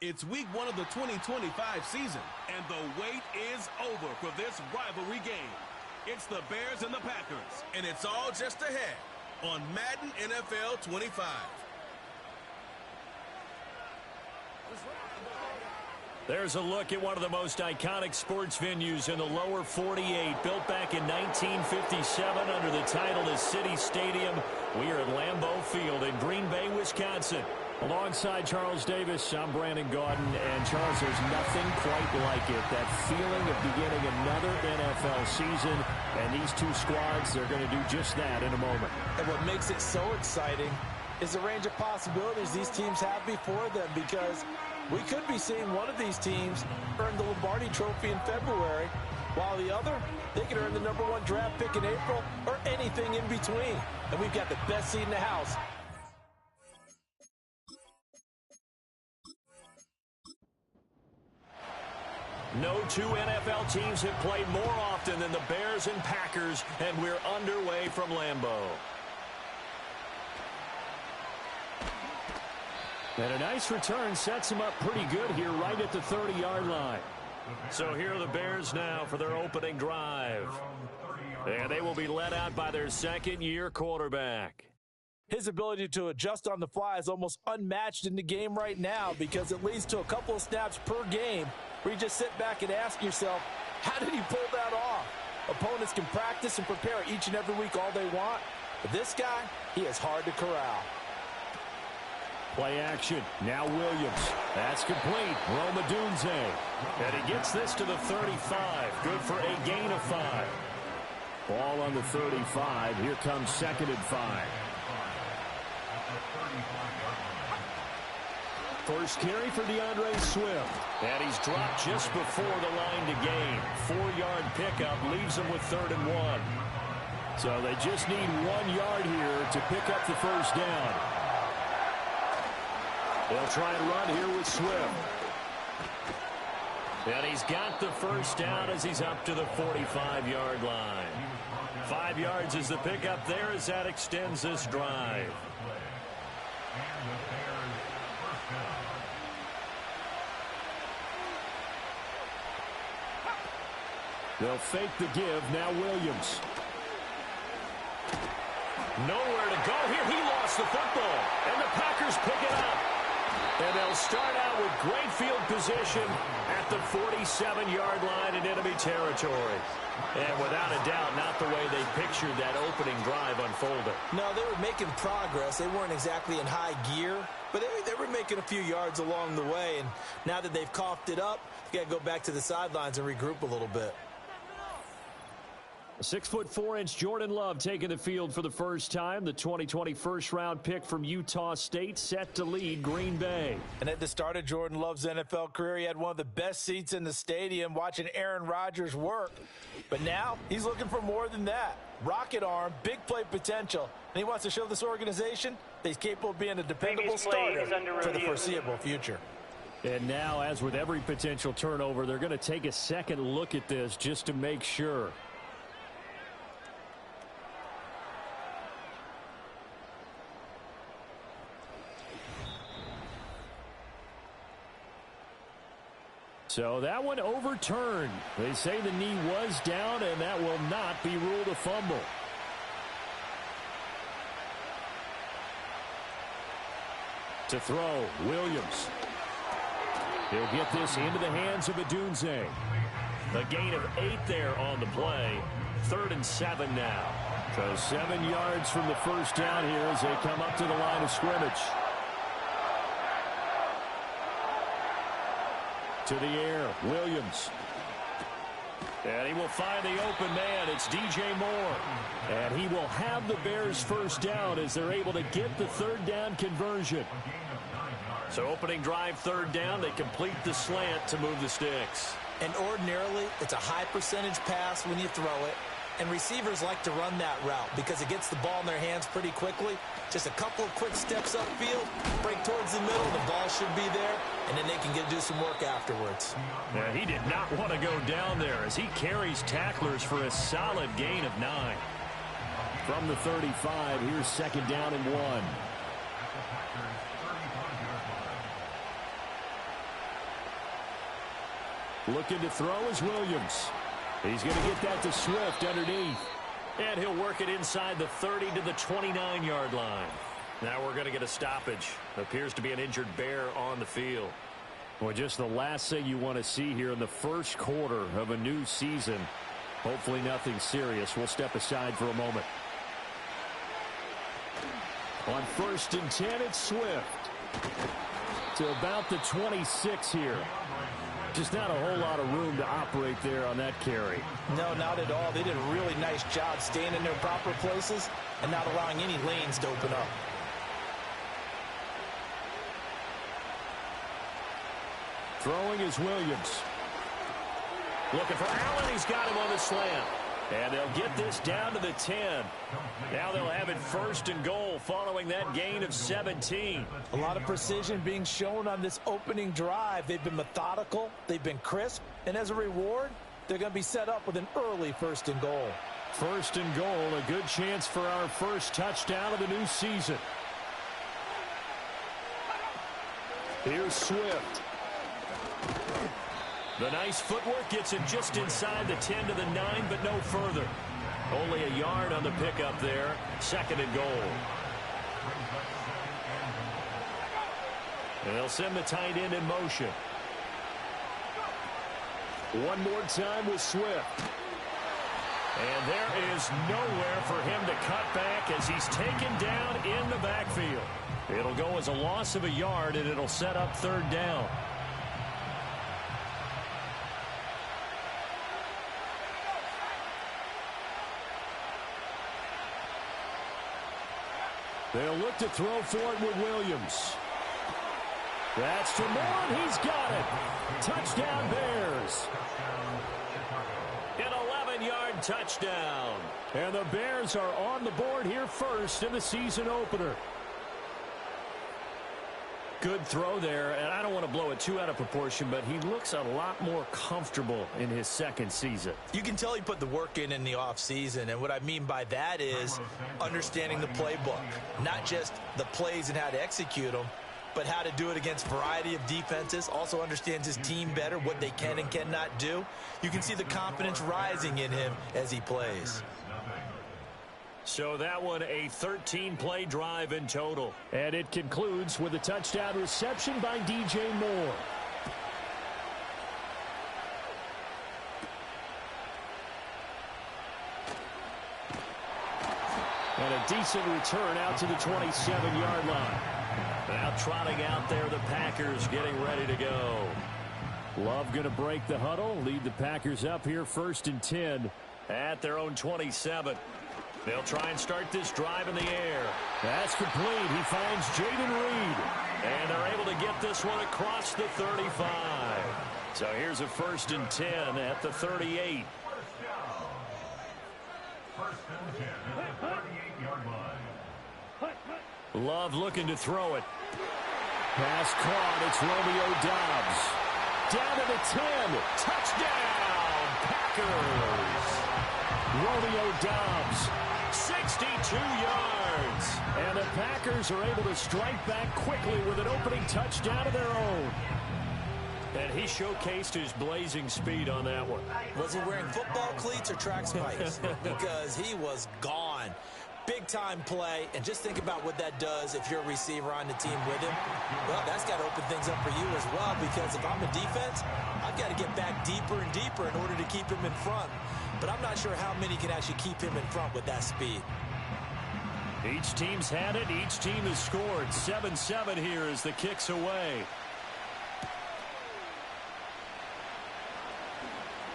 It's week 1 of the 2025 season, and the wait is over for this rivalry game. It's the Bears and the Packers, and it's all just ahead on Madden NFL 25. There's a look at one of the most iconic sports venues in the lower 48, built back in 1957 under the title of City Stadium. We are at Lambeau Field in Green Bay, Wisconsin. Alongside Charles Davis, I'm Brandon Gaudin, and Charles, there's nothing quite like it. That feeling of beginning another NFL season, and these two squads, they're going to do just that in a moment. And what makes it so exciting is the range of possibilities these teams have before them, because we could be seeing one of these teams earn the Lombardi Trophy in February, while the other, they could earn the #1 draft pick in April or anything in between. And we've got the best seat in the house. No two NFL teams have played more often than the Bears and Packers, and we're underway from Lambeau. And a nice return sets him up pretty good here right at the 30-yard line. So here are the Bears now for their opening drive. And they will be led out by their second-year quarterback. His ability to adjust on the fly is almost unmatched in the game right now, because it leads to a couple of snaps per game where you just sit back and ask yourself, how did he pull that off? Opponents can practice and prepare each and every week all they want, but this guy, he is hard to corral. Play action. Now Williams. That's complete. Rome Odunze. And he gets this to the 35. Good for a gain of 5. Ball on the 35. Here comes 2nd and 5. First carry for DeAndre Swift. And he's dropped just before the line to gain. 4-yard pickup leaves him with 3rd and 1. So they just need 1 yard here to pick up the first down. They'll try and run here with Swift. And he's got the first down as he's up to the 45-yard line. 5 yards is the pickup there as that extends this drive. They'll fake the give. Now Williams. Nowhere to go here. He lost the football. And the Packers pick it up. And they'll start out with great field position at the 47-yard line in enemy territory. And without a doubt, not the way they pictured that opening drive unfolding. No, they were making progress. They weren't exactly in high gear, but they were making a few yards along the way. And now that they've coughed it up, you got to go back to the sidelines and regroup a little bit. 6'4" Jordan Love taking the field for the first time. The 2020 first-round pick from Utah State set to lead Green Bay. And at the start of Jordan Love's NFL career, he had one of the best seats in the stadium watching Aaron Rodgers work. But now he's looking for more than that. Rocket arm, big play potential. And he wants to show this organization that he's capable of being a dependable starter for the foreseeable future. And now, as with every potential turnover, they're going to take a second look at this just to make sure. So that one overturned. They say the knee was down, and that will not be ruled a fumble. To throw, Williams. He'll get this into the hands of Odunze. A gain of 8 there on the play. 3rd and 7 now. So 7 yards from the first down here as they come up to the line of scrimmage. To the air, Williams. And he will find the open man. It's DJ Moore. And he will have the Bears first down as they're able to get the 3rd down conversion. So opening drive 3rd down, they complete the slant to move the sticks. And ordinarily, it's a high percentage pass when you throw it. And receivers like to run that route because it gets the ball in their hands pretty quickly. Just a couple of quick steps upfield, break towards the middle, the ball should be there, and then they can do some work afterwards. Yeah, he did not want to go down there as he carries tacklers for a solid gain of 9. From the 35, here's 2nd down and 1. Looking to throw is Williams. He's going to get that to Swift underneath. And he'll work it inside the 30 to the 29-yard line. Now we're going to get a stoppage. Appears to be an injured Bear on the field. Well, just the last thing you want to see here in the first quarter of a new season. Hopefully nothing serious. We'll step aside for a moment. On 1st and 10, it's Swift. To about the 26 here. Just not a whole lot of room to operate there on that carry. No, not at all. They did a really nice job staying in their proper places and not allowing any lanes to open up. Throwing is Williams. Looking for Allen. He's got him on the slant. And they'll get this down to the 10. Now they'll have it 1st and goal following that gain of 17. A lot of precision being shown on this opening drive. They've been methodical. They've been crisp. And as a reward, they're going to be set up with an early 1st and goal. 1st and goal, a good chance for our first touchdown of the new season. Here's Swift. The nice footwork gets him just inside the 10 to the 9, but no further. Only a yard on the pickup there. 2nd and goal. And they'll send the tight end in motion. One more time with Swift. And there is nowhere for him to cut back as he's taken down in the backfield. It'll go as a loss of a yard, and it'll set up 3rd down. They'll look to throw for it with Williams. That's to Moore, and he's got it. Touchdown, Bears. An 11-yard touchdown. And the Bears are on the board here first in the season opener. Good throw there, and I don't want to blow it too out of proportion, but he looks a lot more comfortable in his 2nd season. You can tell he put the work in the offseason, and what I mean by that is understanding the playbook. Not just the plays and how to execute them, but how to do it against a variety of defenses. Also understands his team better, what they can and cannot do. You can see the confidence rising in him as he plays. So that one a 13-play drive in total. And it concludes with a touchdown reception by DJ Moore. And a decent return out to the 27-yard line. Now trotting out there, the Packers getting ready to go. Love going to break the huddle, lead the Packers up here 1st and 10 at their own 27. They'll try and start this drive in the air. That's complete. He finds Jaden Reed. And they're able to get this one across the 35. So here's a 1st and 10 at the 38. Love looking to throw it. Pass caught. It's Romeo Doubs. Down to the 10. Touchdown, Packers. Romeo Doubs. 62 yards. And the Packers are able to strike back quickly with an opening touchdown of their own. And he showcased his blazing speed on that one. Was he wearing football cleats or track spikes? Because he was gone. Big-time play, and just think about what that does if you're a receiver on the team with him. Well, that's got to open things up for you as well, because if I'm a defense, I've got to get back deeper and deeper in order to keep him in front. But I'm not sure how many can actually keep him in front with that speed. Each team's had it. Each team has scored. 7-7 here as the kick's away.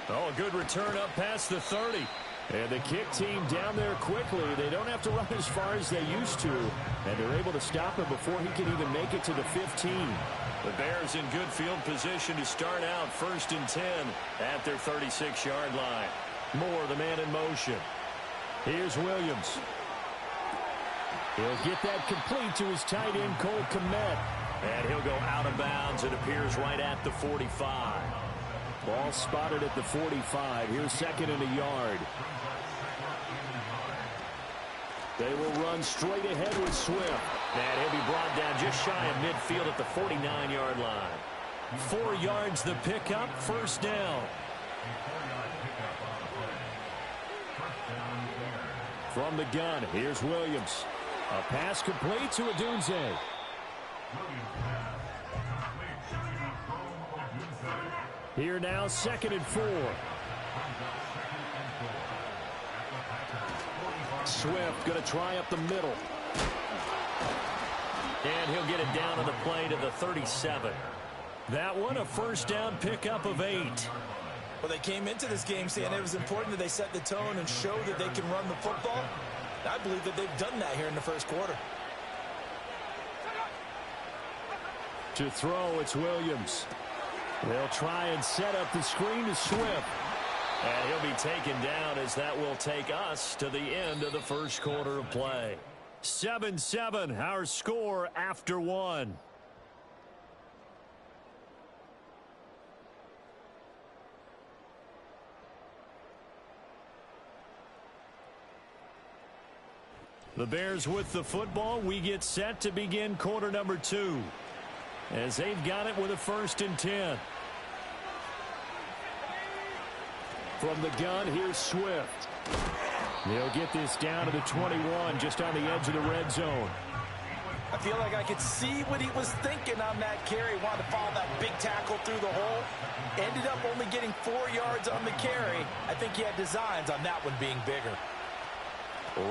Oh, a good return up past the 30. And the kick team down there quickly. They don't have to run as far as they used to. And they're able to stop him before he can even make it to the 15. The Bears in good field position to start out 1st and 10 at their 36-yard line. Moore, the man in motion. Here's Williams. He'll get that complete to his tight end, Cole Kmet. And he'll go out of bounds. It appears right at the 45. Ball spotted at the 45. Here's 2nd and a yard. They will run straight ahead with Swift. And he'll be brought down just shy of midfield at the 49-yard line. 4 yards the pickup, first down. From the gun, here's Williams. A pass complete to Odunze. Here now, 2nd and 4. Swift going to try up the middle. And he'll get it down on the play to the 37. That one, a first down pickup of 8. Well, they came into this game saying it was important that they set the tone and show that they can run the football. I believe that they've done that here in the first quarter. To throw, it's Williams. They'll try and set up the screen to Swift. And he'll be taken down as that will take us to the end of the first quarter of play. 7-7, our score after 1. The Bears with the football. We get set to begin quarter number 2. As they've got it with a 1st and 10. From the gun, here's Swift. They'll get this down to the 21, just on the edge of the red zone. I feel like I could see what he was thinking on that carry. Wanted to follow that big tackle through the hole. Ended up only getting 4 yards on the carry. I think he had designs on that one being bigger.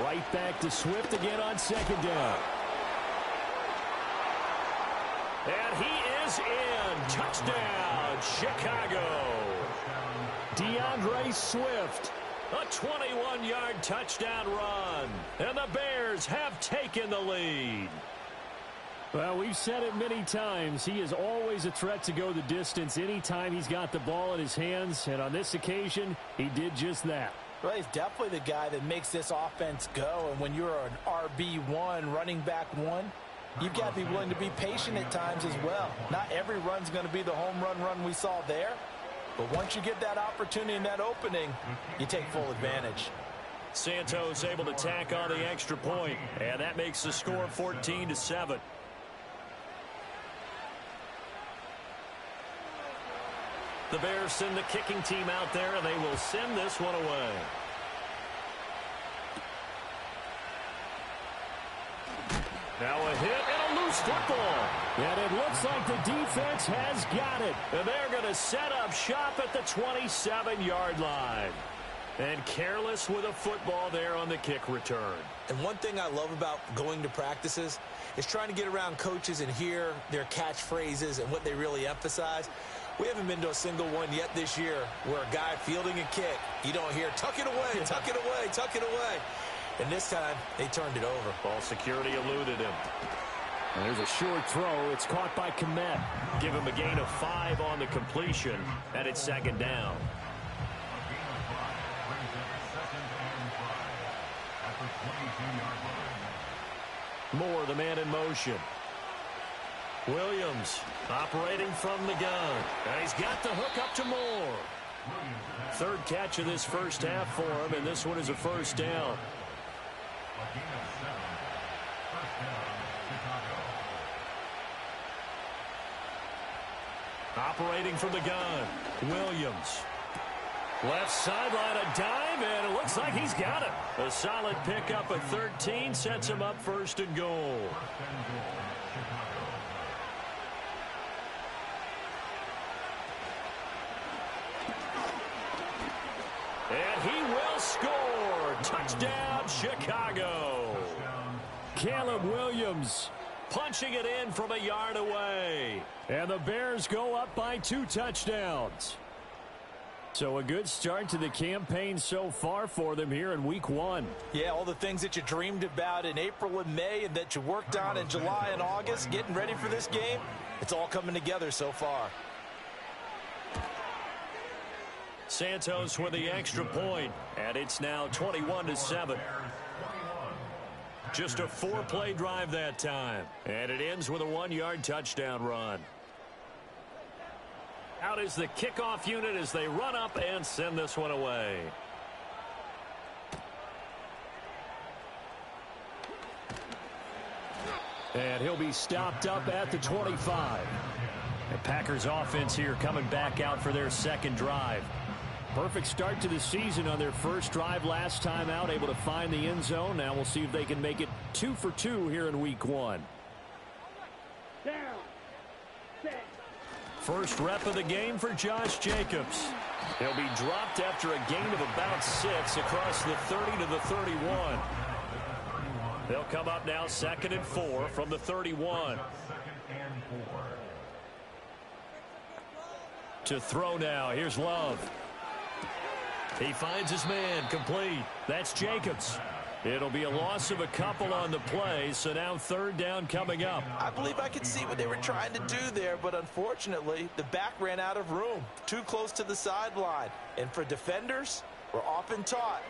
Right back to Swift again on 2nd down. And he is in. Touchdown, Chicago. DeAndre Swift. A 21-yard touchdown run. And the Bears have taken the lead. Well, we've said it many times. He is always a threat to go the distance anytime he's got the ball in his hands. And on this occasion, he did just that. Well, he's definitely the guy that makes this offense go. And when you're an RB1, running back 1, you've got to be willing to be patient at times as well. Not every run's going to be the home run we saw there. But once you get that opportunity and that opening, you take full advantage. Santos able to tack on the extra point. And that makes the score 14-7. The Bears send the kicking team out there, and they will send this one away. Now a hit and a loose football. And it looks like the defense has got it. And they're going to set up shop at the 27-yard line. And careless with a football there on the kick return. And one thing I love about going to practices is trying to get around coaches and hear their catchphrases and what they really emphasize. We haven't been to a single one yet this year where a guy fielding a kick, you don't hear, tuck it away, tuck it away, tuck it away. And this time, they turned it over. Ball security eluded him. And there's a short throw. It's caught by Kmet. Give him a gain of 5 on the completion, and it's 2nd down. Moore, the man in motion. Williams operating from the gun. And he's got the hook up to Moore. 3rd catch of this first half for him, and this one is a first down. Operating from the gun, Williams. Left sideline, a dime, and it looks like he's got it. A solid pickup at 13 sets him up 1st and goal. And he will score. Touchdown, Chicago. Caleb Williams punching it in from a yard away. And the Bears go up by 2 touchdowns. So a good start to the campaign so far for them here in week 1. Yeah, all the things that you dreamed about in April and May and that you worked on in July and August, getting ready for this game, it's all coming together so far. Santos with the extra point, and it's now 21-7. Just a 4-play drive that time, and it ends with a 1-yard touchdown run. Out is the kickoff unit as they run up and send this one away. And he'll be stopped up at the 25. The Packers offense here coming back out for their second drive. Perfect start to the season on their first drive last time out, able to find the end zone. Now we'll see if they can make it 2 for 2 here in week 1. First rep of the game for Josh Jacobs. He'll be dropped after a gain of about 6 across the 30 to the 31. They'll come up now 2nd and 4 from the 31. To throw now. Here's Love. He finds his man, complete. That's Jacobs. It'll be a loss of a couple on the play, so now 3rd down coming up. I believe I could see what they were trying to do there, but unfortunately, the back ran out of room, too close to the sideline. And for defenders, we're often taught,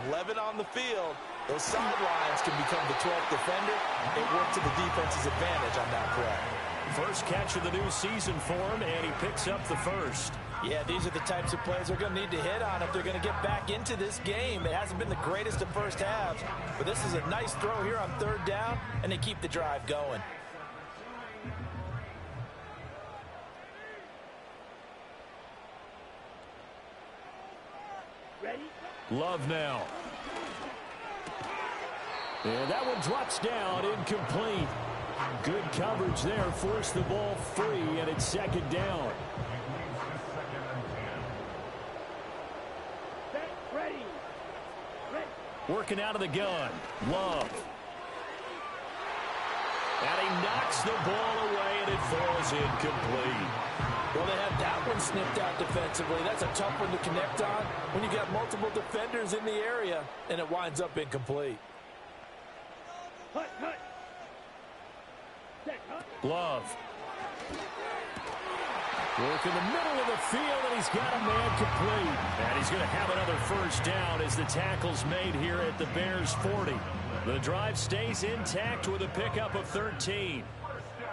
11 on the field, those sidelines can become the 12th defender. It worked to the defense's advantage on that play. First catch of the new season for him, and he picks up the first. Yeah, these are the types of plays they're going to need to hit on if they're going to get back into this game. It hasn't been the greatest of first halves, but this is a nice throw here on 3rd down, and they keep the drive going. Ready? Love now. And that one drops down, incomplete. Good coverage there, forced the ball free, and it's 2nd down. Ready. Working out of the gun. Love. And he knocks the ball away, and it falls incomplete. Well, they had that one snipped out defensively. That's a tough one to connect on when you got multiple defenders in the area, and it winds up incomplete. Hut. Love. Work in the middle of the field, and he's got a man complete. And he's going to have another first down as the tackle's made here at the Bears' 40. The drive stays intact with a pickup of 13.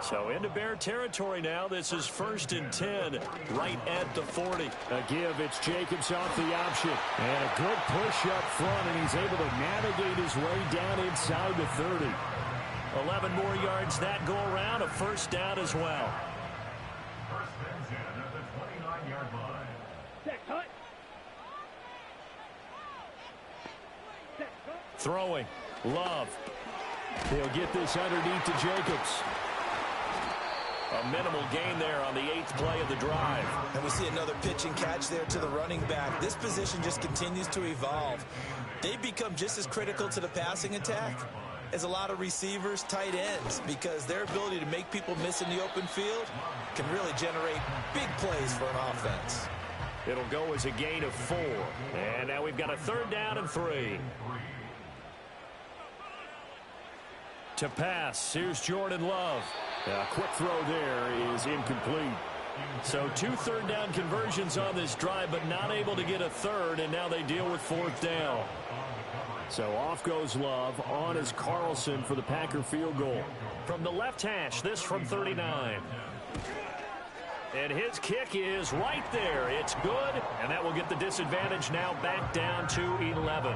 So into Bear territory now. This is 1st and 10 right at the 40. A give. It's Jacobs off the option. And a good push up front, and he's able to navigate his way down inside the 30. 11 more yards that go around. A first down as well. Throwing. Love. He'll get this underneath to Jacobs. A minimal gain there on the 8th play of the drive. And we see another pitch and catch there to the running back. This position just continues to evolve. They've become just as critical to the passing attack as a lot of receivers, tight ends, because their ability to make people miss in the open field can really generate big plays for an offense. It'll go as a gain of 4. And now we've got a 3rd down and 3. To pass, here's Jordan Love. A quick throw there is incomplete. So 2 3rd down conversions on this drive, but not able to get a 3rd, and now they deal with 4th down. So off goes Love. On is Carlson for the Packer field goal. From the left hash, this from 39. And his kick is right there. It's good, and that will get the disadvantage now back down to 11.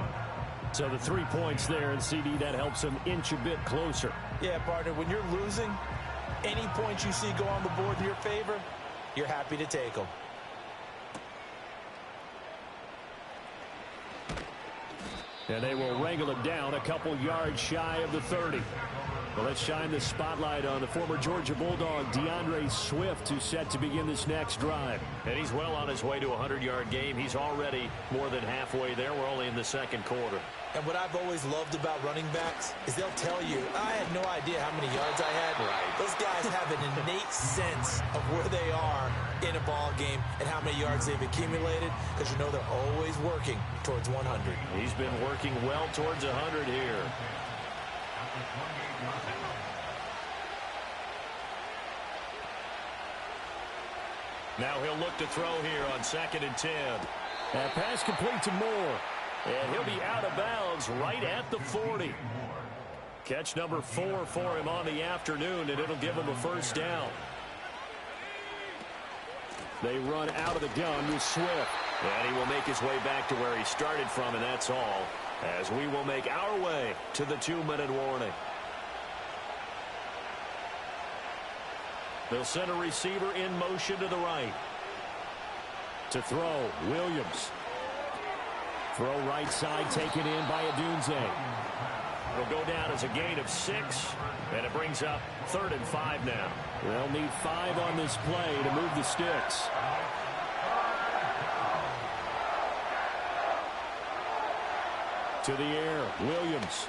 So the 3 points there, and CD, that helps them inch a bit closer. Yeah, partner, when you're losing, any points you see go on the board in your favor, you're happy to take them. And they will wrangle it down a couple yards shy of the 30. Well, let's shine the spotlight on the former Georgia Bulldog, DeAndre Swift, who's set to begin this next drive. And he's well on his way to a 100-yard game. He's already more than halfway there. We're only in the 2nd quarter. And what I've always loved about running backs is they'll tell you, I had no idea how many yards I had. Right. Those guys have an innate sense of where they are in a ball game and how many yards they've accumulated, because you know they're always working towards 100. He's been working well towards 100 here. Now he'll look to throw here on 2nd and 10. That pass complete to Moore. And he'll be out of bounds right at the 40. Catch number 4 for him on the afternoon, and it'll give him a first down. They run out of the gun with Swift. And he will make his way back to where he started from, and that's all, as we will make our way to the 2-minute warning. They'll send a receiver in motion to the right. To throw, Williams. Throw right side, taken in by Adunze. It'll go down as a gain of 6, and it brings up 3rd and 5 now. They'll need 5 on this play to move the sticks. To the air, Williams.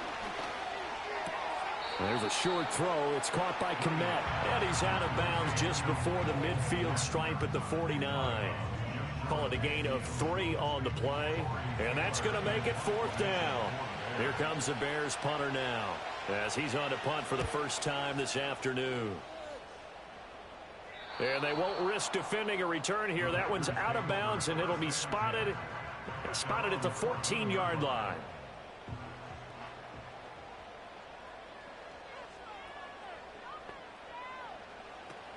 There's a short throw. It's caught by Kmet. And he's out of bounds just before the midfield stripe at the 49. Call it a gain of 3 on the play. And that's going to make it 4th down. Here comes the Bears punter now, as he's on to punt for the first time this afternoon. And they won't risk defending a return here. That one's out of bounds, and it'll be spotted at the 14-yard line.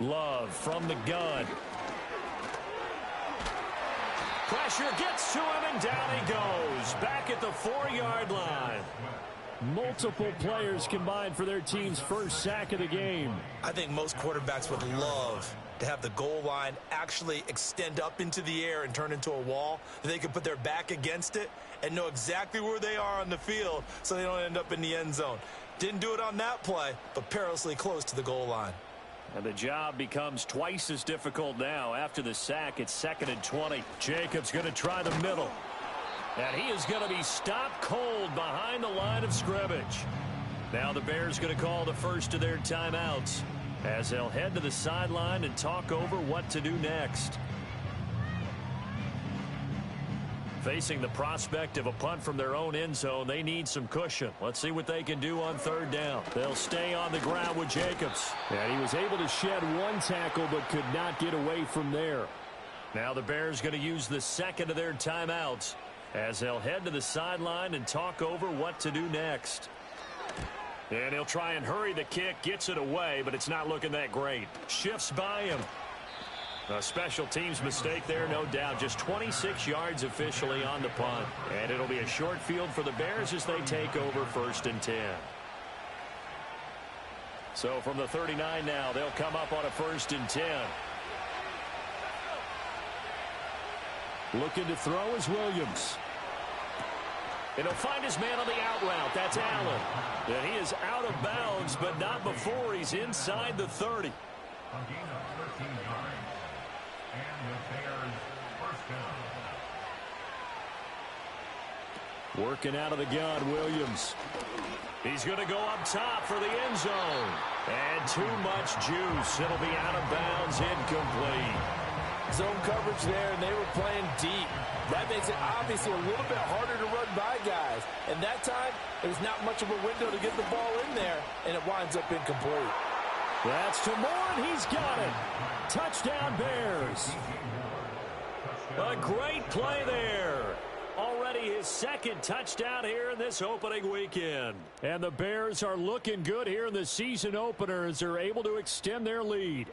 Love from the gun. Pressure gets to him, and down he goes. Back at the 4-yard line. Multiple players combined for their team's first sack of the game. I think most quarterbacks would love to have the goal line actually extend up into the air and turn into a wall. They could put their back against it and know exactly where they are on the field so they don't end up in the end zone. Didn't do it on that play, but perilously close to the goal line. And the job becomes twice as difficult now. After the sack, it's 2nd and 20. Jacobs going to try the middle. And he is going to be stopped cold behind the line of scrimmage. Now the Bears going to call the first of their timeouts, as they'll head to the sideline and talk over what to do next. Facing the prospect of a punt from their own end zone, they need some cushion. Let's see what they can do on 3rd down. They'll stay on the ground with Jacobs. And he was able to shed 1 tackle but could not get away from there. Now the Bears going to use the second of their timeouts, as they'll head to the sideline and talk over what to do next. And he'll try and hurry the kick, gets it away, but it's not looking that great. Shifts by him. A special teams mistake there, no doubt. Just 26 yards officially on the punt. And it'll be a short field for the Bears as they take over 1st and 10. So from the 39 now, they'll come up on a 1st and 10. Looking to throw is Williams. And he'll find his man on the out route. That's Allen. And he is out of bounds, but not before he's inside the 30. A gain of 13 yards. And the Bears first down. Working out of the gun, Williams. He's going to go up top for the end zone. And too much juice. It'll be out of bounds, incomplete. Zone coverage there, and they were playing deep. That makes it obviously a little bit harder to run by guys. And that time, there's not much of a window to get the ball in there, and it winds up incomplete. That's to Moore, and he's got it. Touchdown, Bears. A great play there. Already his 2nd touchdown here in this opening weekend. And the Bears are looking good here in the season opener as they're able to extend their lead.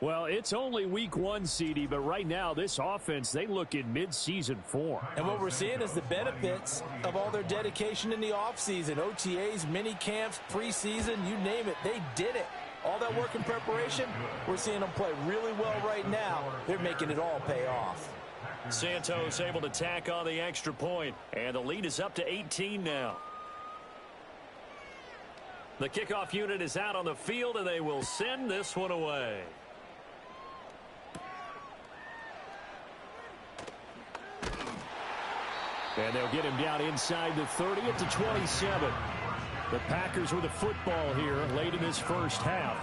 Well, it's only week 1, CD, but right now this offense, they look in mid-season form. And what we're seeing is the benefits of all their dedication in the offseason. OTAs, mini camps, preseason, you name it, they did it. All that work in preparation, we're seeing them play really well right now. They're making it all pay off. Santos able to tack on the extra point, and the lead is up to 18 now. The kickoff unit is out on the field, and they will send this one away. And they'll get him down inside the 30 at the 27. The Packers with a football here late in this first half.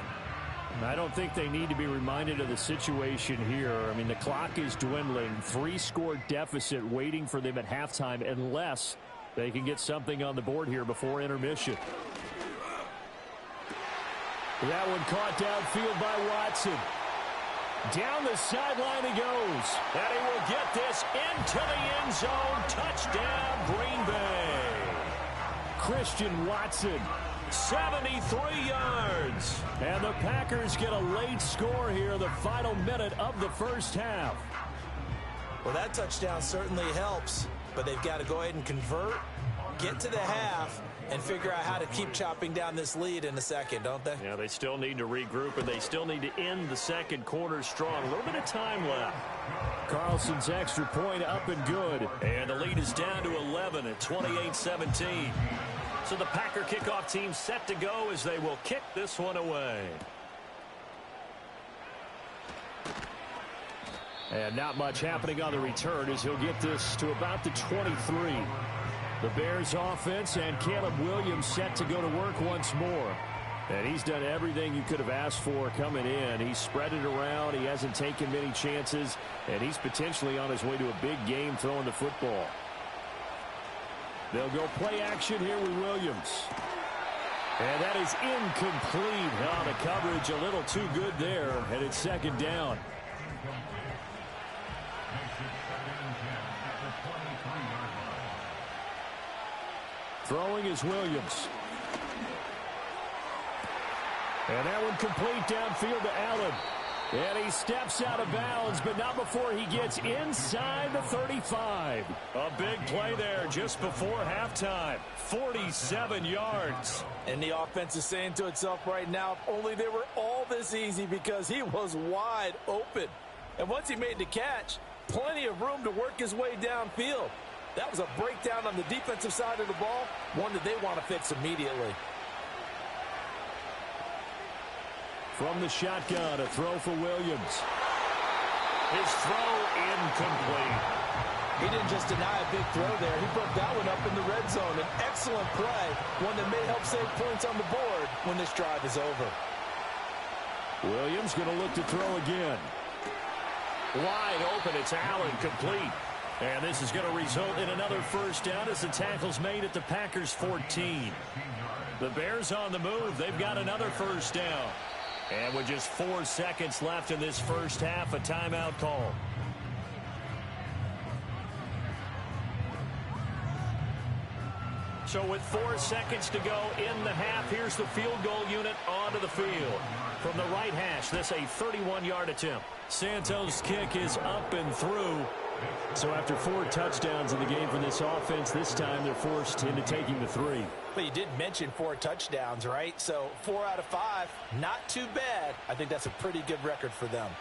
I don't think they need to be reminded of the situation here. I mean, the clock is dwindling. 3-score deficit waiting for them at halftime unless they can get something on the board here before intermission. That one caught downfield by Watson. Down the sideline he goes. And he will get this into the end zone. Touchdown, Green Bay. Christian Watson. 73 yards. And the Packers get a late score here in the final minute of the first half. Well, that touchdown certainly helps, but they've got to go ahead and convert get to the half and figure out how to keep chopping down this lead in the second, don't they? Yeah, they still need to regroup, and they still need to end the second quarter strong. A little bit of time left. Carlson's extra point up and good. And the lead is down to 11 at 28-17. So the Packer kickoff team set to go as they will kick this one away. And not much happening on the return as he'll get this to about the 23. The Bears offense and Caleb Williams set to go to work once more. And he's done everything you could have asked for coming in. He's spread it around. He hasn't taken many chances. And he's potentially on his way to a big game throwing the football. They'll go play action here with Williams. And that is incomplete. Oh, the coverage a little too good there. And it's second down. Throwing is Williams. And that one complete downfield to Allen. And he steps out of bounds, but not before he gets inside the 35. A big play there just before halftime. 47 yards. And the offense is saying to itself right now, if only they were all this easy, because he was wide open. And once he made the catch, plenty of room to work his way downfield. That was a breakdown on the defensive side of the ball, one that they want to fix immediately. From the shotgun, a throw for Williams. His throw incomplete. He didn't just deny a big throw there. He broke that one up in the red zone. An excellent play, one that may help save points on the board when this drive is over. Williams going to look to throw again. Wide open, it's Allen, complete. And this is going to result in another first down as the tackle's made at the Packers' 14. The Bears on the move. They've got another first down. And with just 4 seconds left in this first half, a timeout call. So with 4 seconds to go in the half, here's the field goal unit onto the field. From the right hash, this a 31-yard attempt. Santos' kick is up and through. So after 4 touchdowns in the game for this offense, this time they're forced into taking the 3. But you did mention 4 touchdowns, right? So 4 out of 5, not too bad. I think that's a pretty good record for them.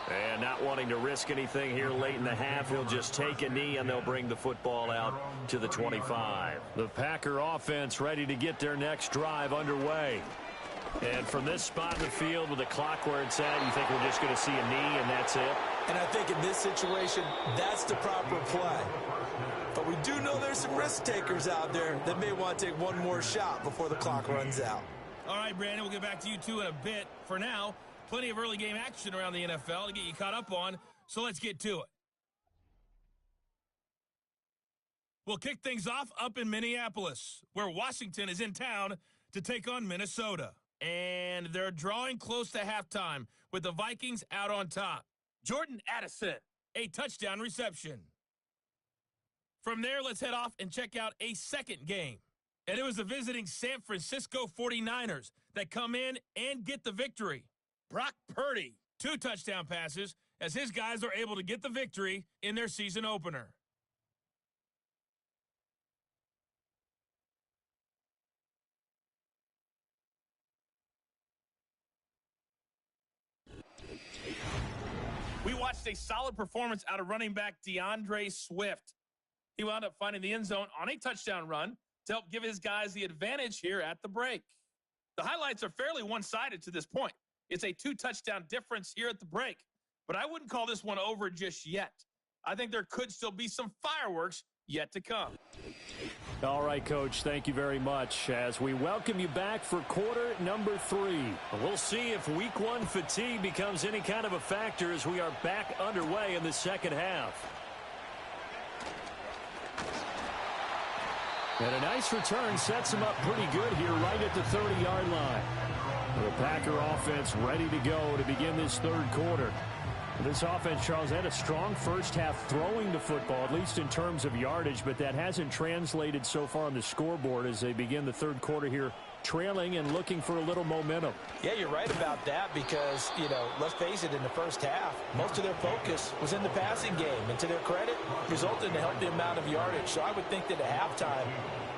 And not wanting to risk anything here late in the half, he'll just take a knee and they'll bring the football out to the 25. The Packer offense ready to get their next drive underway. And from this spot in the field with the clock where it's at, you think we're just going to see a knee and that's it? And I think in this situation, that's the proper play. But we do know there's some risk takers out there that may want to take one more shot before the clock runs out. All right, Brandon, we'll get back to you two in a bit. For now, plenty of early game action around the NFL to get you caught up on, so let's get to it. We'll kick things off up in Minneapolis, where Washington is in town to take on Minnesota. And they're drawing close to halftime with the Vikings out on top. Jordan Addison, a touchdown reception. From there, let's head off and check out a second game. And it was the visiting San Francisco 49ers that come in and get the victory. Brock Purdy, 2 touchdown passes as his guys are able to get the victory in their season opener. We watched a solid performance out of running back DeAndre Swift. He wound up finding the end zone on a touchdown run to help give his guys the advantage here at the break. The highlights are fairly one-sided to this point. It's a 2-touchdown difference here at the break, but I wouldn't call this one over just yet. I think there could still be some fireworks yet to come. All right, Coach, thank you very much as we welcome you back for quarter number 3. We'll see if week 1 fatigue becomes any kind of a factor as we are back underway in the second half. And a nice return sets him up pretty good here right at the 30-yard line. The Packer offense ready to go to begin this third quarter. This offense, Charles, had a strong first half throwing the football, at least in terms of yardage, but that hasn't translated so far on the scoreboard as they begin the third quarter here trailing and looking for a little momentum. Yeah, you're right about that because, let's face it, in the first half, most of their focus was in the passing game. And to their credit, resulted in a healthy amount of yardage. So I would think that at halftime,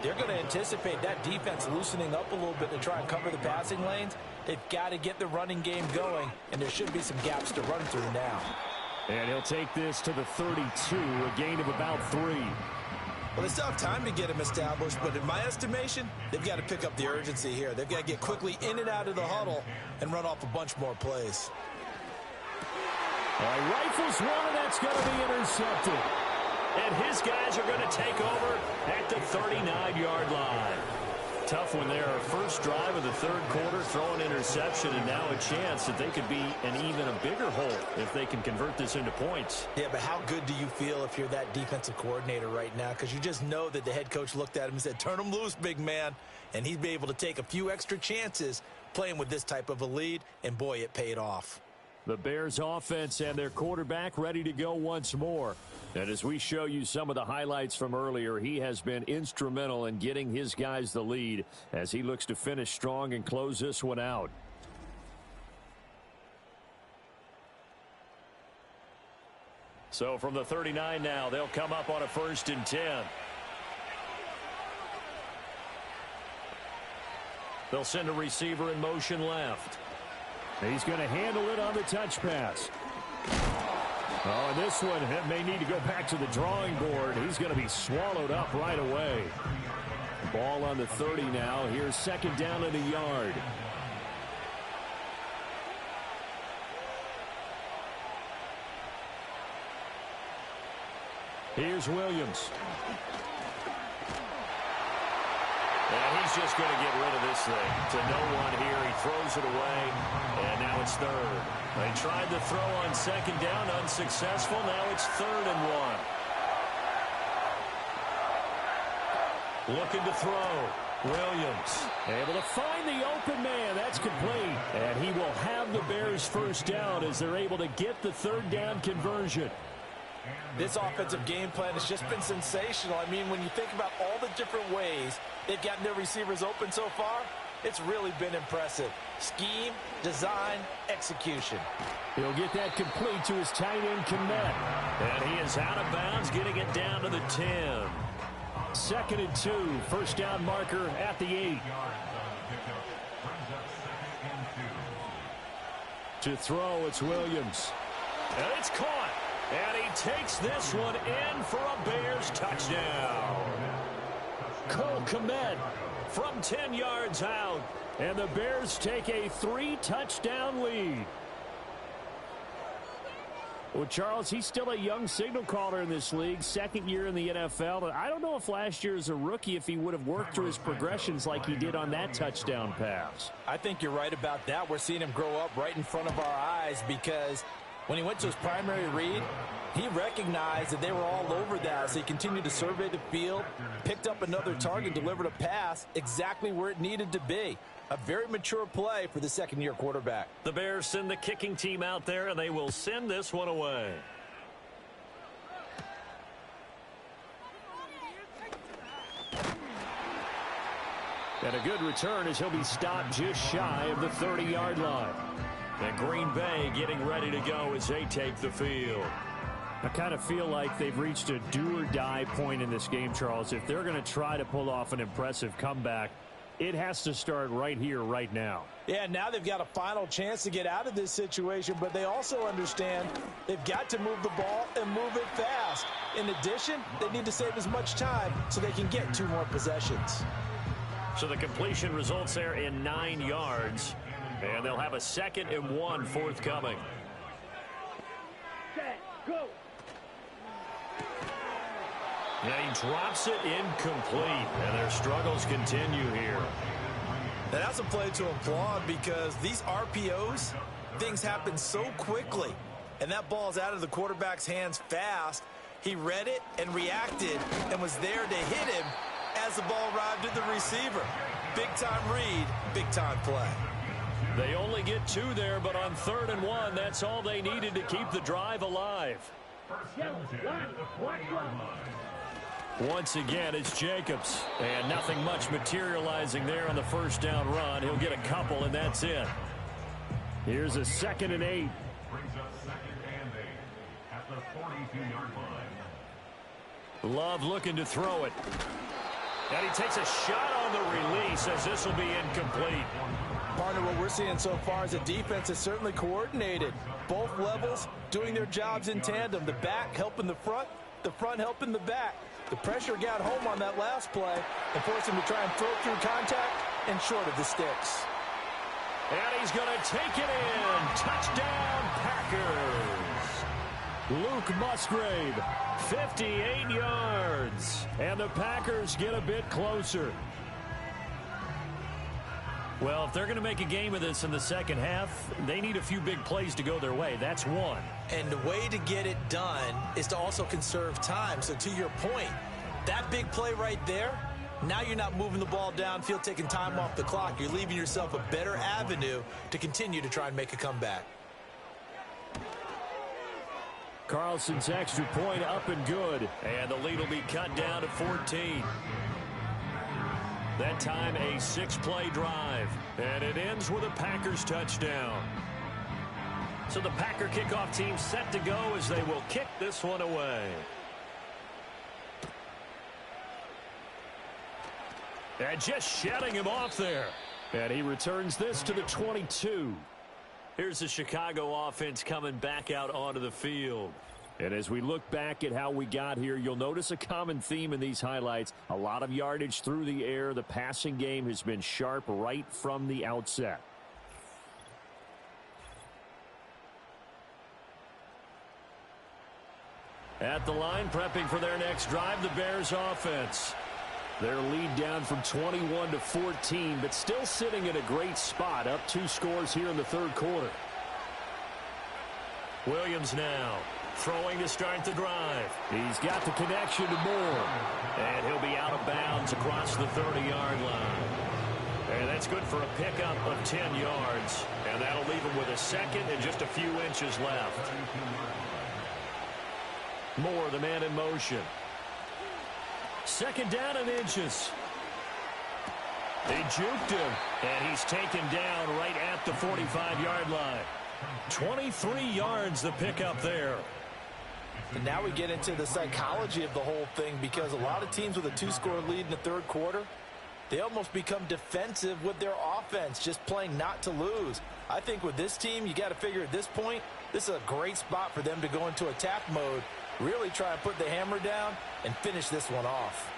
they're going to anticipate that defense loosening up a little bit to try and cover the passing lanes. They've got to get the running game going, and there should be some gaps to run through now. And he'll take this to the 32, a gain of about 3. Well, they still have time to get him established, but in my estimation, they've got to pick up the urgency here. They've got to get quickly in and out of the huddle and run off a bunch more plays. All right, rifles one, and that's going to be intercepted. And his guys are going to take over at the 39-yard line. Tough one there. First drive of the third quarter, throw an interception, and now a chance that they could be in even a bigger hole if they can convert this into points. Yeah, but how good do you feel if you're that defensive coordinator right now? Because you just know that the head coach looked at him and said, turn him loose, big man. And he'd be able to take a few extra chances playing with this type of a lead, and boy, it paid off. The Bears offense and their quarterback ready to go once more. And as we show you some of the highlights from earlier, he has been instrumental in getting his guys the lead as he looks to finish strong and close this one out. So from the 39 now, they'll come up on a 1st and 10. They'll send a receiver in motion left. He's going to handle it on the touch pass. Oh, and this one may need to go back to the drawing board. He's going to be swallowed up right away. Ball on the 30 now. Here's 2nd down and a yard. Here's Williams. And he's just going to get rid of this thing to no one here. He throws it away, and now it's 3rd. They tried the throw on 2nd down, unsuccessful. Now it's 3rd and 1. Looking to throw. Williams able to find the open man. That's complete. And he will have the Bears' 1st down as they're able to get the 3rd down conversion. This offensive game plan has just been sensational. I mean, when you think about all the different ways they've gotten their receivers open so far, it's really been impressive. Scheme, design, execution. He'll get that complete to his tight end, Komet. And he is out of bounds, getting it down to the 10. 2nd and 2. 1st down marker at the 8. To throw, it's Williams. And it's caught. And he takes this one in for a Bears touchdown. Cole Komet from 10 yards out. And the Bears take a 3-touchdown lead. Well, Charles, he's still a young signal caller in this league, 2nd year in the NFL. And I don't know if last year as a rookie, if he would have worked through his progressions like he did on that touchdown pass. I think you're right about that. We're seeing him grow up right in front of our eyes because when he went to his primary read, he recognized that they were all over that, so he continued to survey the field, picked up another target, delivered a pass exactly where it needed to be. A very mature play for the 2nd-year quarterback. The Bears send the kicking team out there, and they will send this one away. And a good return as he'll be stopped just shy of the 30-yard line. And Green Bay getting ready to go as they take the field. I kind of feel like they've reached a do-or-die point in this game, Charles. If they're going to try to pull off an impressive comeback, it has to start right here, right now. Yeah, now they've got a final chance to get out of this situation, but they also understand they've got to move the ball and move it fast. In addition, they need to save as much time so they can get 2 more possessions. So the completion results there in 9 yards, and they'll have a 2nd and 1 forthcoming. Set, go. And he drops it incomplete, and their struggles continue here. Now, that's a play to applaud because these RPOs, things happen so quickly, and that ball's out of the quarterback's hands fast. He read it and reacted and was there to hit him as the ball arrived at the receiver. Big-time read, big-time play. They only get 2 there, but on 3rd and 1, that's all they needed to keep the drive alive. Once again, it's Jacobs. And nothing much materializing there on the first down run. He'll get a couple, and that's it. Here's a 2nd and 8. Brings up 2nd and 8 at the 42-yard line. Love looking to throw it. And he takes a shot on the release as this will be incomplete. Partner, what we're seeing so far is the defense is certainly coordinated. Both levels doing their jobs in tandem. The back helping the front helping the back. The pressure got home on that last play and forced him to try and throw through contact and short of the sticks. And he's going to take it in. Touchdown, Packers. Luke Musgrave, 58 yards. And the Packers get a bit closer. Well, if they're going to make a game of this in the second half, they need a few big plays to go their way. That's one. And the way to get it done is to also conserve time. So to your point, that big play right there, now you're not moving the ball downfield, taking time off the clock. You're leaving yourself a better avenue to continue to try and make a comeback. Carlson's extra point up and good. And the lead will be cut down to 14. That time a 6-play drive. And it ends with a Packers touchdown. So the Packer kickoff team set to go as they will kick this one away. And just shutting him off there. And he returns this to the 22. Here's the Chicago offense coming back out onto the field. And as we look back at how we got here, you'll notice a common theme in these highlights. A lot of yardage through the air. The passing game has been sharp right from the outset. At the line, prepping for their next drive, the Bears offense. Their lead down from 21 to 14, but still sitting in a great spot, up 2 scores here in the third quarter. Williams now throwing to start the drive. He's got the connection to Moore. And he'll be out of bounds across the 30-yard line. And that's good for a pickup of 10 yards. And that'll leave him with a second and just a few inches left. Moore, the man in motion. Second down and inches. They juked him, and he's taken down right at the 45-yard line. 23 yards the pickup there. And now we get into the psychology of the whole thing, because a lot of teams with a 2-score lead in the third quarter, they almost become defensive with their offense, just playing not to lose. I think with this team, you got to figure at this point, this is a great spot for them to go into attack mode, really try and put the hammer down and finish this one off.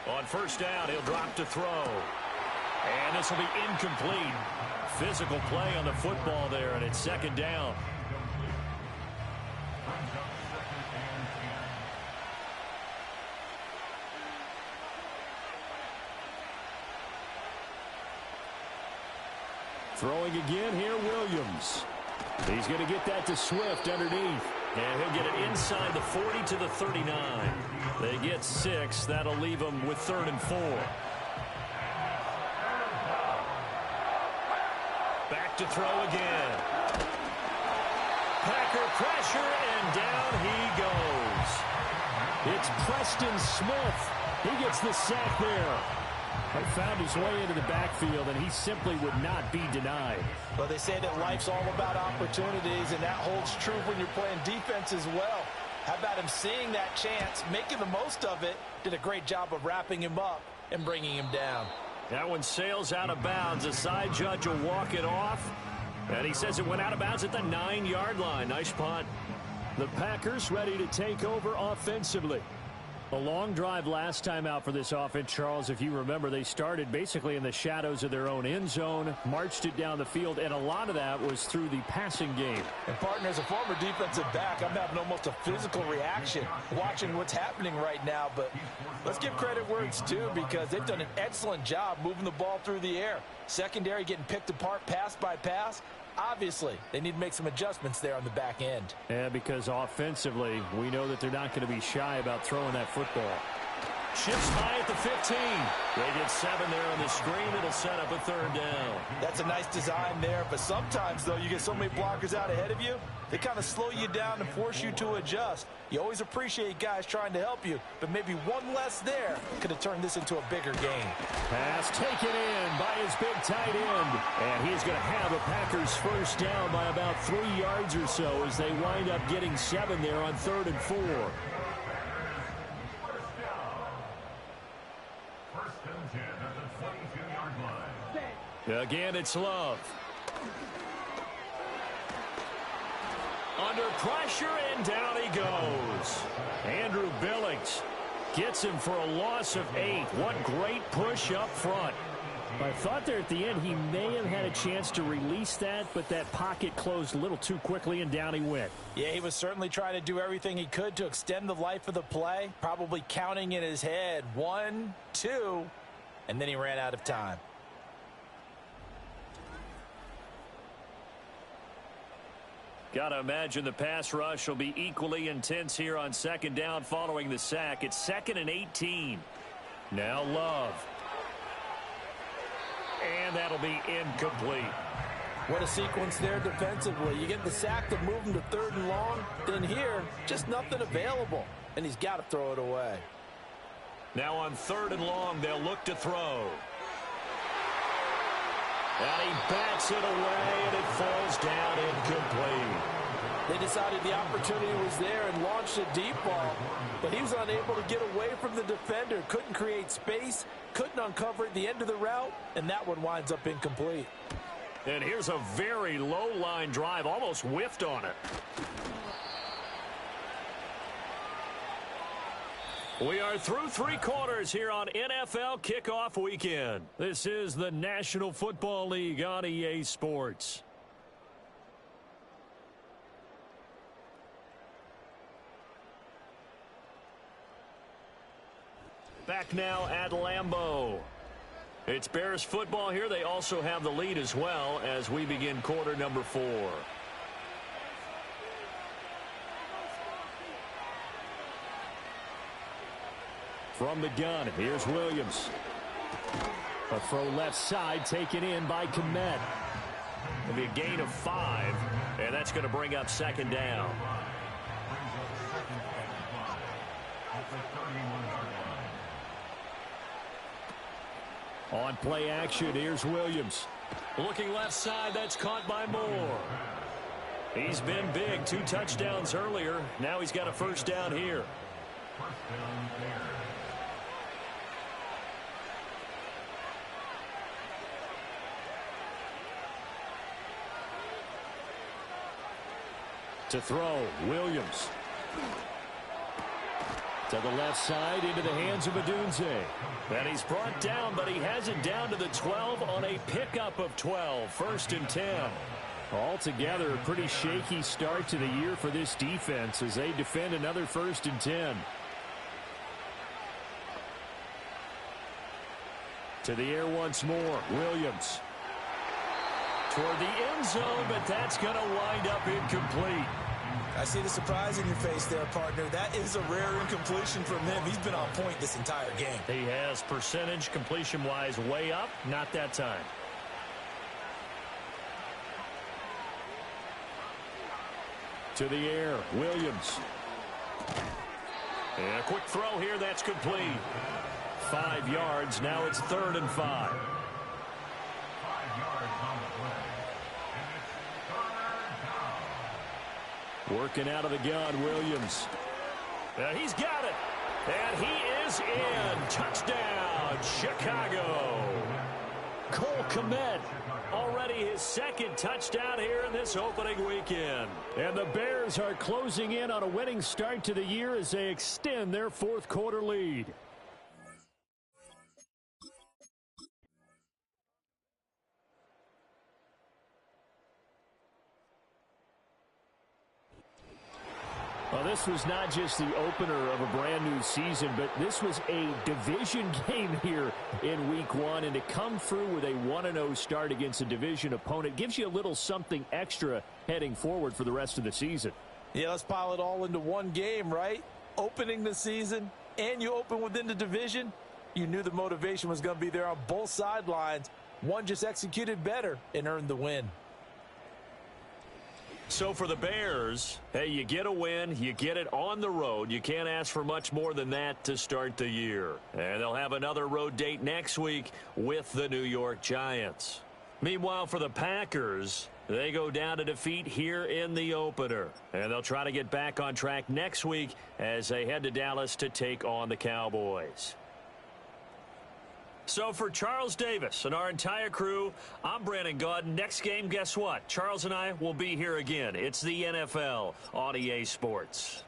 On first down, he'll drop to throw. And this will be incomplete. Physical play on the football there, and it's second down. Throwing again here, Williams. He's going to get that to Swift underneath. And he'll get it inside the 40 to the 39. They get 6. That'll leave them with 3rd and 4. Back to throw again. Packer pressure, and down he goes. It's Preston Smith. He gets the sack there. He found his way into the backfield, and he simply would not be denied. Well, they say that life's all about opportunities, and that holds true when you're playing defense as well. How about him seeing that chance, making the most of it, did a great job of wrapping him up and bringing him down. That one sails out of bounds. The side judge will walk it off, and he says it went out of bounds at the 9-yard line. Nice punt. The Packers ready to take over offensively. A long drive last time out for this offense, Charles. If you remember, they started basically in the shadows of their own end zone, marched it down the field, and a lot of that was through the passing game. And, partner, as a former defensive back, I'm having almost a physical reaction watching what's happening right now. But let's give credit where it's due, because they've done an excellent job moving the ball through the air. Secondary getting picked apart pass by pass. Obviously, they need to make some adjustments there on the back end. Yeah, because offensively, we know that they're not going to be shy about throwing that football. Shifts high at the 15. They get 7 there on the screen. It'll set up a 3rd down. That's a nice design there, but sometimes, though, you get so many blockers out ahead of you, they kind of slow you down and force you to adjust. You always appreciate guys trying to help you, but maybe one less there could have turned this into a bigger game. Pass taken in by his big tight end. And he's going to have a Packers first down by about 3 yards or so as they wind up getting 7 there on 3rd and 4. Again, it's Love. Under pressure, and down he goes. Andrew Billings gets him for a loss of 8. What great push up front. I thought there at the end he may have had a chance to release that, but that pocket closed a little too quickly, and down he went. Yeah, he was certainly trying to do everything he could to extend the life of the play, probably counting in his head 1, 2, and then he ran out of time. Got to imagine the pass rush will be equally intense here on 2nd down following the sack. It's 2nd and 18. Now Love. And that'll be incomplete. What a sequence there defensively. You get the sack to move him to 3rd and long. Then here, just nothing available. And he's got to throw it away. Now on 3rd and long, they'll look to throw. And he bats it away, and it falls down incomplete. They decided the opportunity was there and launched a deep ball, but he was unable to get away from the defender, couldn't create space, couldn't uncover at the end of the route, and that one winds up incomplete. And here's a very low-line drive, almost whiffed on it. We are through 3 quarters here on NFL Kickoff Weekend. This is the National Football League on EA Sports. Back now at Lambeau. It's Bears football here. They also have the lead as well as we begin quarter number 4. From the gun, here's Williams. A throw left side taken in by Komet. It'll be a gain of 5, and that's going to bring up 2nd down. On play action, here's Williams. Looking left side, that's caught by Moore. He's been big, 2 touchdowns earlier. Now he's got a first down here. To throw, Williams. To the left side, into the hands of Adunze. And he's brought down, but he has it down to the 12 on a pickup of 12. 1st and 10. Altogether, a pretty shaky start to the year for this defense as they defend another 1st and 10. To the air once more, Williams. Toward the end zone, but that's going to wind up incomplete. I see the surprise in your face there, partner. That is a rare incompletion from him. He's been on point this entire game. He has percentage completion-wise way up, not that time. To the air, Williams. And a quick throw here, that's complete. 5 yards, now it's 3rd and 5. 5 yards on the play. And it's 3rd down. Working out of the gun, Williams. He's got it. And he is in. Touchdown, Chicago. Cole Kmet, already his 2nd touchdown here in this opening weekend. And the Bears are closing in on a winning start to the year as they extend their 4th quarter lead. Well, this was not just the opener of a brand new season, but this was a division game here in week 1. And to come through with a 1-0 start against a division opponent gives you a little something extra heading forward for the rest of the season. Yeah, let's pile it all into one game, right? Opening the season, and you open within the division, you knew the motivation was going to be there on both sidelines. One just executed better and earned the win. So for the Bears, hey, you get a win, you get it on the road. You can't ask for much more than that to start the year. And they'll have another road date next week with the New York Giants. Meanwhile, for the Packers, they go down to defeat here in the opener. And they'll try to get back on track next week as they head to Dallas to take on the Cowboys. So for Charles Davis and our entire crew, I'm Brandon Gaudin. Next game, guess what? Charles and I will be here again. It's the NFL on EA Sports.